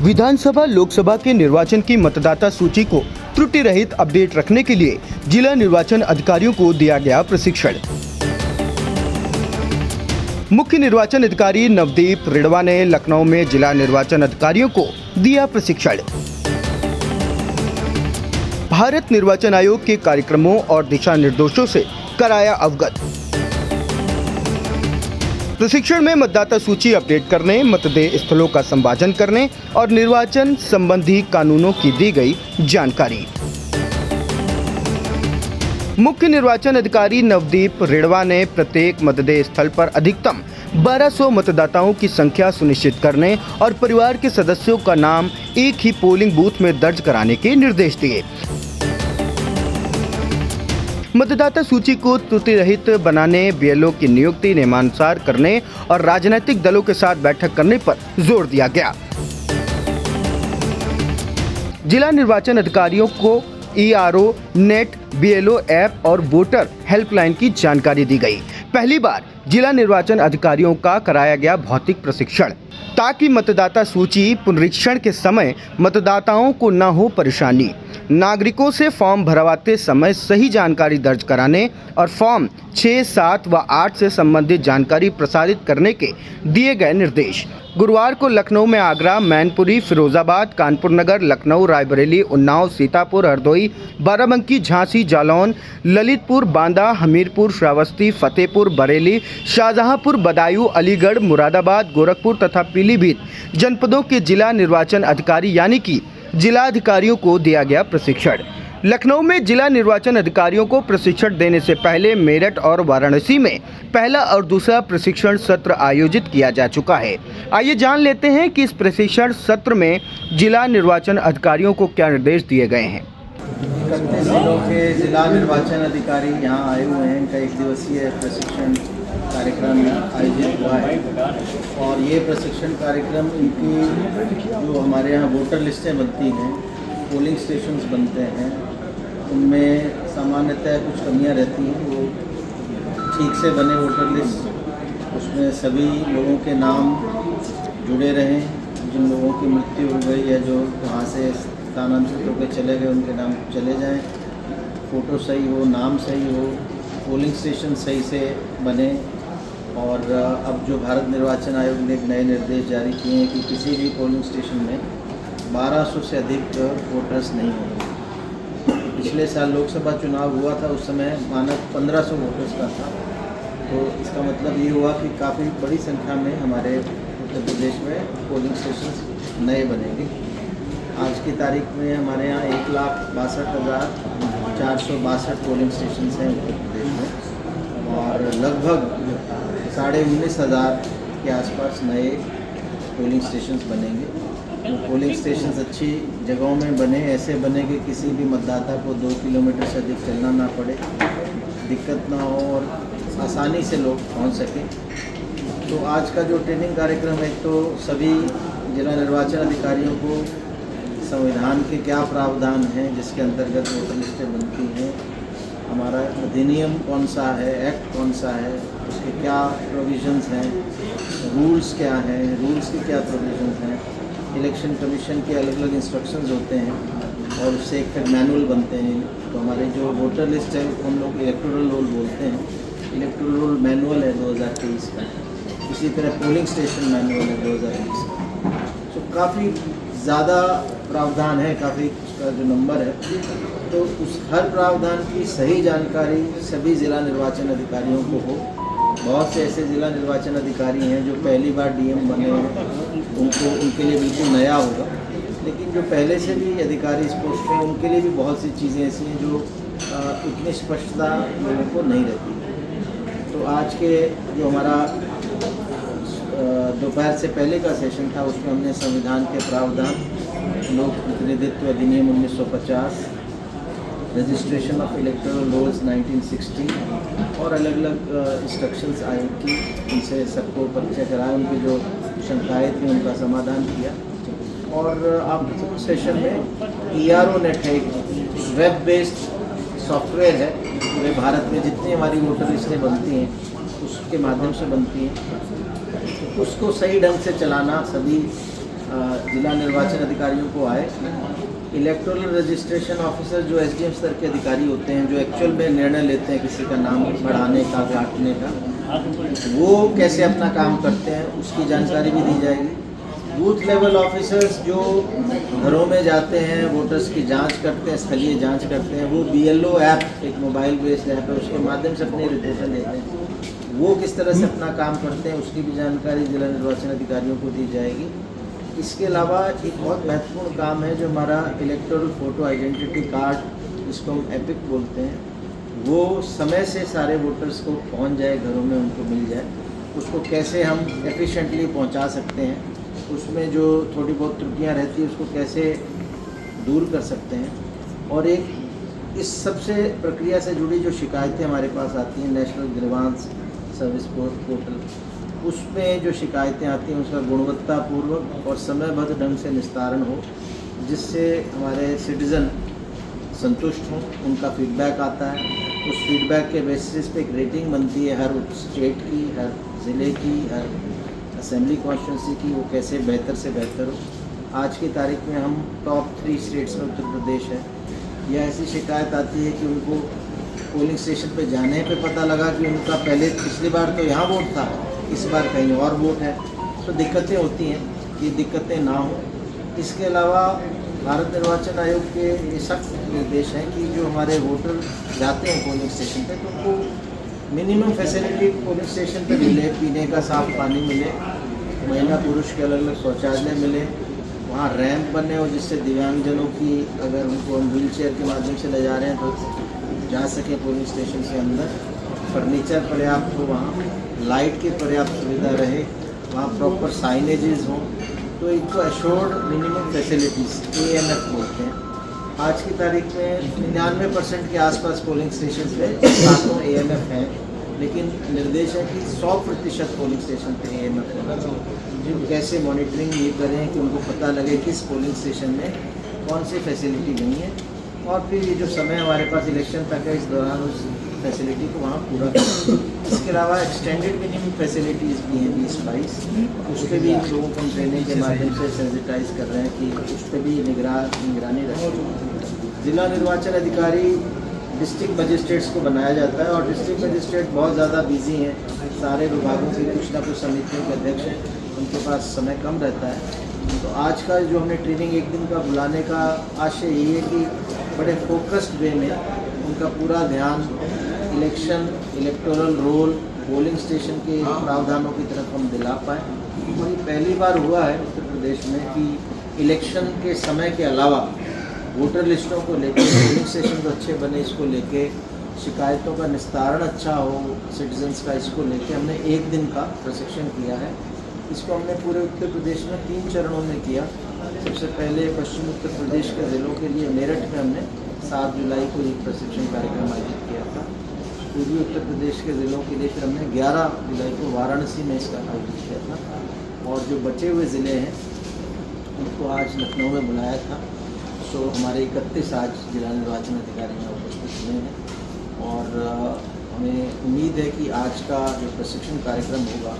विधानसभा लोकसभा के निर्वाचन की मतदाता सूची को त्रुटि रहित अपडेट रखने के लिए जिला निर्वाचन अधिकारियों को दिया गया प्रशिक्षण। मुख्य निर्वाचन अधिकारी नवदीप रिड़वा ने लखनऊ में जिला निर्वाचन अधिकारियों को दिया प्रशिक्षण। भारत निर्वाचन आयोग के कार्यक्रमों और दिशा निर्देशों से कराया अवगत। प्रशिक्षण में मतदाता सूची अपडेट करने, मतदेय स्थलों का संवाचन करने और निर्वाचन संबंधी कानूनों की दी गई जानकारी। मुख्य निर्वाचन अधिकारी नवदीप रिड़वा ने प्रत्येक मतदेय स्थल पर अधिकतम 1200 मतदाताओं की संख्या सुनिश्चित करने और परिवार के सदस्यों का नाम एक ही पोलिंग बूथ में दर्ज कराने के निर्देश दिए। मतदाता सूची को त्रुटि रहित बनाने, बीएलओ की नियुक्ति नियमानुसार करने और राजनीतिक दलों के साथ बैठक करने पर जोर दिया गया। जिला निर्वाचन अधिकारियों को ERO, नेट, बीएलओ ऐप और वोटर हेल्पलाइन की जानकारी दी गई। पहली बार जिला निर्वाचन अधिकारियों का कराया गया भौतिक प्रशिक्षण, ताकि मतदाता सूची पुनरीक्षण के समय मतदाताओं को न हो परेशानी। नागरिकों से फॉर्म भरवाते समय सही जानकारी दर्ज कराने और फॉर्म 6, 7 व 8 से संबंधित जानकारी प्रसारित करने के दिए गए निर्देश। गुरुवार को लखनऊ में आगरा, मैनपुरी, फिरोजाबाद, कानपुर नगर, लखनऊ, रायबरेली, उन्नाव, सीतापुर, हरदोई, बाराबंकी, झांसी, जालौन, ललितपुर, बांदा, हमीरपुर, श्रावस्ती, फतेहपुर, बरेली, शाहजहांपुर, बदायूं, अलीगढ़, मुरादाबाद, गोरखपुर तथा पीलीभीत जनपदों के जिला निर्वाचन अधिकारी यानी कि जिलाधिकारियों को दिया गया प्रशिक्षण। लखनऊ में जिला निर्वाचन अधिकारियों को प्रशिक्षण देने से पहले मेरठ और वाराणसी में पहला और दूसरा प्रशिक्षण सत्र आयोजित किया जा चुका है। आइए जान लेते हैं कि इस प्रशिक्षण सत्र में जिला निर्वाचन अधिकारियों को क्या निर्देश दिए गए हैं। 31 जिलों के जिला निर्वाचन अधिकारी यहाँ आए हुए हैं। इनका 1 दिवसीय प्रशिक्षण कार्यक्रम आयोजित हुआ है और ये प्रशिक्षण कार्यक्रम इनकी जो हमारे यहाँ वोटर लिस्टें बनती हैं, पोलिंग स्टेशंस बनते हैं, उनमें सामान्यतः कुछ कमियाँ रहती हैं। वो ठीक से बने वोटर लिस्ट, उसमें सभी लोगों के नाम जुड़े रहें। जिन लोगों की मृत्यु हो गई या जो वहाँ से स्थानांतरित होकर चले गए उनके नाम चले जाएं, फ़ोटो सही हो, नाम सही हो, पोलिंग स्टेशन सही से बने। और अब जो भारत निर्वाचन आयोग ने एक नए निर्देश जारी किए हैं कि किसी भी पोलिंग स्टेशन में 1200 से अधिक वोटर्स नहीं होंगे। पिछले साल लोकसभा चुनाव हुआ था, उस समय मानक 1500 वोटर्स का था। तो इसका मतलब ये हुआ कि काफ़ी बड़ी संख्या में हमारे उत्तर प्रदेश में पोलिंग स्टेशन नए बनेंगे। आज की तारीख में हमारे यहाँ 1,62,462 पोलिंग स्टेशन हैं उत्तर प्रदेश में और लगभग 19,500 के आसपास नए पोलिंग स्टेशंस बनेंगे। तो पोलिंग स्टेशंस अच्छी जगहों में बने, ऐसे बने कि किसी भी मतदाता को 2 किलोमीटर से अधिक चलना ना पड़े, दिक्कत ना हो और आसानी से लोग पहुंच सकें। तो आज का जो ट्रेनिंग कार्यक्रम है, तो सभी जिला निर्वाचन अधिकारियों को संविधान के क्या प्रावधान हैं जिसके अंतर्गत वोटर लिस्टें बनती हैं, हमारा अधिनियम कौन सा है, एक्ट कौन सा है, उसके क्या प्रोविजंस हैं, रूल्स क्या हैं, रूल्स के क्या प्रोविजंस हैं, इलेक्शन कमीशन के अलग अलग इंस्ट्रक्शंस होते हैं और उससे एक फिर मैनुअल बनते हैं। तो हमारे जो वोटर लिस्ट है हम लोग इलेक्टोरल रोल बोलते हैं, इलेक्टोरल रोल मैनुअल है 2023 का। इसी तरह पोलिंग स्टेशन मैनुअल है 2020 का। तो काफ़ी ज़्यादा प्रावधान है, काफ़ी उसका जो नंबर है, तो उस हर प्रावधान की सही जानकारी सभी जिला निर्वाचन अधिकारियों को हो। बहुत से ऐसे जिला निर्वाचन अधिकारी हैं जो पहली बार डीएम बने हैं, उनके लिए बिल्कुल नया होगा। लेकिन जो पहले से भी अधिकारी इस पोस्ट पे, उनके लिए भी बहुत सी चीज़ें ऐसी हैं जो इतनी स्पष्टता लोगों को नहीं रहती। तो आज के जो हमारा दोपहर से पहले का सेशन था, उसमें हमने संविधान के प्रावधान, लोक प्रतिनिधित्व अधिनियम 1950, रजिस्ट्रेशन ऑफ इलेक्टोरल रोल्स 1960 और अलग अलग इंस्ट्रक्शंस आयोग की, उनसे सबको परिचय कराया, उनकी जो शंकाएँ थी उनका समाधान किया। और आफ्टर सेशन में ERO नेट है, एक वेब बेस्ड सॉफ्टवेयर है, पूरे भारत में जितनी हमारी वोटर लिस्टें बनती हैं उसके माध्यम से बनती हैं। उसको सही ढंग से चलाना सभी जिला निर्वाचन अधिकारियों को आए। इलेक्टोरल रजिस्ट्रेशन ऑफिसर जो एसडीएम स्तर के अधिकारी होते हैं, जो एक्चुअल में निर्णय लेते हैं किसी का नाम बढ़ाने का, काटने का, वो कैसे अपना काम करते हैं उसकी जानकारी भी दी जाएगी। बूथ लेवल ऑफिसर्स जो घरों में जाते हैं, वोटर्स की जांच करते हैं, स्थलीय जांच करते हैं, वो BLO ऐप, एक मोबाइल बेस्ड ऐप है, उसके माध्यम से अपनी रिपोर्टें देते हैं। वो किस तरह से अपना काम करते हैं उसकी भी जानकारी जिला निर्वाचन अधिकारियों को दी जाएगी। इसके अलावा एक बहुत महत्वपूर्ण काम है जो हमारा इलेक्टोरल फोटो आइडेंटिटी कार्ड, जिसको हम एपिक बोलते हैं, वो समय से सारे वोटर्स को पहुंच जाए, घरों में उनको मिल जाए। उसको कैसे हम एफिशिएंटली पहुंचा सकते हैं, उसमें जो थोड़ी बहुत त्रुटियां रहती है उसको कैसे दूर कर सकते हैं। और एक इस सबसे प्रक्रिया से जुड़ी जो शिकायतें हमारे पास आती हैं, नेशनल ग्रीवांस सर्विस पोर्टल, उसमें जो शिकायतें आती हैं उसका गुणवत्तापूर्वक और समयबद्ध ढंग से निस्तारण हो, जिससे हमारे सिटीज़न संतुष्ट हों। उनका फीडबैक आता है, उस फीडबैक के बेसिस पे एक रेटिंग बनती है हर स्टेट की, हर ज़िले की, हर असेंबली कॉन्स्टिट्यूंसी की, वो कैसे बेहतर से बेहतर हो। आज की तारीख में हम टॉप 3 स्टेट्स में उत्तर प्रदेश है। या ऐसी शिकायत आती है कि उनको पोलिंग स्टेशन पे जाने पे पता लगा कि उनका पहले पिछली बार तो यहाँ वोट था, इस बार कहीं और वोट है, तो दिक्कतें होती हैं। ये दिक्कतें ना हो। इसके अलावा भारत निर्वाचन आयोग के ये सख्त निर्देश हैं कि जो हमारे वोटर जाते हैं पोलिंग स्टेशन पे, तो उनको मिनिमम फैसिलिटी पोलिंग स्टेशन पे मिले, पीने का साफ पानी मिले, महिला पुरुष के अलग अलग शौचालय मिले, वहाँ रैंप बने हो जिससे दिव्यांगजनों की, अगर उनको हम व्हील चेयर के माध्यम से ले जा रहे हैं तो जा सके पोलिंग स्टेशन से अंदर, फर्नीचर पर्याप्त हो, वहाँ लाइट की पर्याप्त सुविधा रहे, वहाँ प्रॉपर साइनेजेस हों, तो इनको एश्योर्ड मिनिमम फैसिलिटीज़ AMF बोलते हैं। आज की तारीख में 99% के आसपास पोलिंग स्टेशन पे सातों AMF हैं, लेकिन निर्देश है कि 100% पोलिंग स्टेशन पे AMF होना चाहिए। जो कैसे मॉनिटरिंग ये करें कि उनको पता लगे किस पोलिंग स्टेशन में कौन सी फैसिलिटी नहीं है, और फिर ये जो समय हमारे पास इलेक्शन तक है, इस दौरान उस फैसिलिटी को वहाँ पूरा करें। इसके अलावा एक्सटेंडेड मिनिमम फैसिलिटीज़ भी हैं 20-22, उस पर भी लोगों को ट्रेनिंग के माध्यम से सेंसिटाइज कर रहे हैं कि उस पर भी निगरानी रखें। जिला निर्वाचन अधिकारी डिस्ट्रिक्ट मजिस्ट्रेट्स को बनाया जाता है, और डिस्ट्रिक्ट मजिस्ट्रेट बहुत ज़्यादा बिजी हैं, सारे विभागों की कुछ ना कुछ समितियों के अध्यक्ष हैं, उनके पास समय कम रहता है। तो आज का जो हमने ट्रेनिंग एक दिन का बुलाने का आशय ये है कि बड़े फोकस्ड वे में उनका पूरा ध्यान election, electoral roll, polling station के प्रावधानों की तरफ हम दिला पाएँ। और ये पहली बार हुआ है उत्तर प्रदेश में कि इलेक्शन के समय के अलावा वोटर लिस्टों को लेकर पोलिंग स्टेशन तो अच्छे बने, इसको लेके शिकायतों का निस्तारण अच्छा हो सिटीजन्स का, इसको लेके हमने एक दिन का प्रशिक्षण किया है। इसको हमने पूरे उत्तर प्रदेश में 3 चरणों में किया। सबसे पहले पश्चिम उत्तर प्रदेश के ज़िलों के लिए मेरठ में हमने 7 जुलाई को एक प्रशिक्षण कार्यक्रम आयोजित किया था। पूर्वी उत्तर प्रदेश के ज़िलों के लिए फिर हमने 11 जुलाई को वाराणसी में इसका आयोजित किया था, और जो बचे हुए ज़िले हैं उनको आज लखनऊ में बुलाया था। तो हमारे 31 आज जिला निर्वाचन अधिकारी में उपस्थित हुए हैं, और हमें उम्मीद है कि आज का जो प्रशिक्षण कार्यक्रम होगा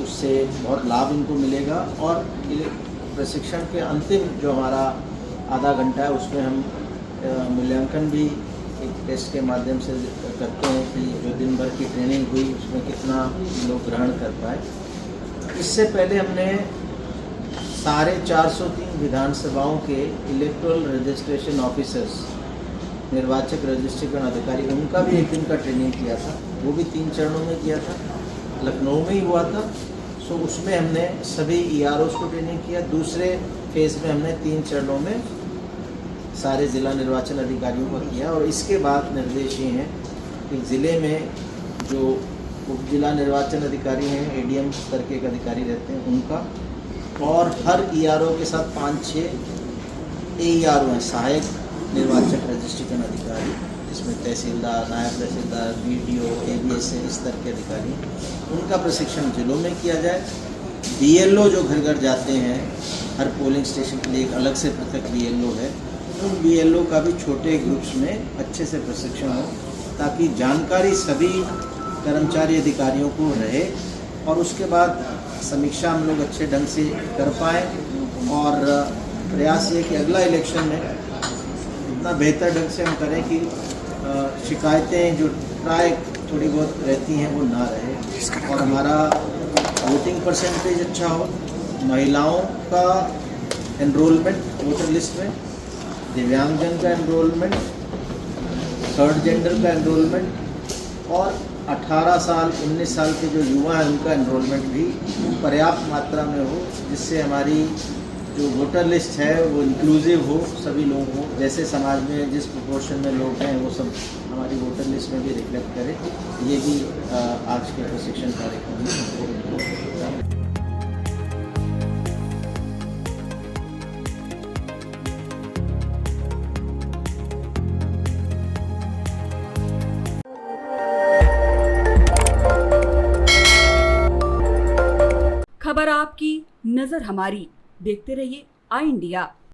उससे बहुत लाभ इनको मिलेगा। और प्रशिक्षण के अंतिम जो हमारा आधा घंटा है उसमें हम मूल्यांकन भी एक टेस्ट के माध्यम से करते हैं कि जो दिन भर की ट्रेनिंग हुई उसमें कितना लोग ग्रहण कर पाए। इससे पहले हमने सारे 403 विधानसभाओं के इलेक्टोरल रजिस्ट्रेशन ऑफिसर्स, निर्वाचक रजिस्ट्रेशन अधिकारी, उनका भी एक दिन का ट्रेनिंग किया था। वो भी 3 चरणों में किया था, लखनऊ में ही हुआ था। सो उसमें हमने सभी EROs को ट्रेनिंग किया। दूसरे फेज़ में हमने 3 चरणों में सारे ज़िला निर्वाचन अधिकारियों का किया। और इसके बाद निर्देश ये हैं कि ज़िले में जो उप जिला निर्वाचन अधिकारी हैं, ADM स्तर के एक अधिकारी रहते हैं, उनका, और हर ERO के साथ 5-6 AERO हैं, सहायक निर्वाचक रजिस्ट्रेशन अधिकारी, इसमें तहसीलदार, नायब तहसीलदार, BDO, ABS इस स्तर के अधिकारी, उनका प्रशिक्षण जिलों में किया जाए। BLO जो घर घर जाते हैं, हर पोलिंग स्टेशन के लिए एक अलग से पृथक BLO है, उन BLO का भी छोटे ग्रुप्स में अच्छे से प्रशिक्षण हो, ताकि जानकारी सभी कर्मचारी अधिकारियों को रहे, और उसके बाद समीक्षा हम लोग अच्छे ढंग से कर पाएँ और प्रयास ये कि अगला इलेक्शन में इतना बेहतर ढंग से हम करें कि शिकायतें जो ट्राई थोड़ी बहुत रहती हैं वो ना रहे और हमारा वोटिंग परसेंटेज अच्छा हो, महिलाओं का एनरोलमेंट वोटर लिस्ट में, दिव्यांगजन का एनरोलमेंट, थर्ड जेंडर का एनरोलमेंट और 18 साल 19 साल के जो युवा हैं उनका एनरोलमेंट भी पर्याप्त मात्रा में हो, जिससे हमारी जो वोटर लिस्ट है वो इंक्लूसिव हो, सभी लोग हो, जैसे समाज में जिस प्रोपोर्शन में लोग हैं वो सब हमारी वोटर लिस्ट में भी रिफ्लेक्ट करे। ये भी आज के प्रशिक्षण कार्यक्रम में खबर आपकी, नजर हमारी। देखते रहिए आई इंडिया।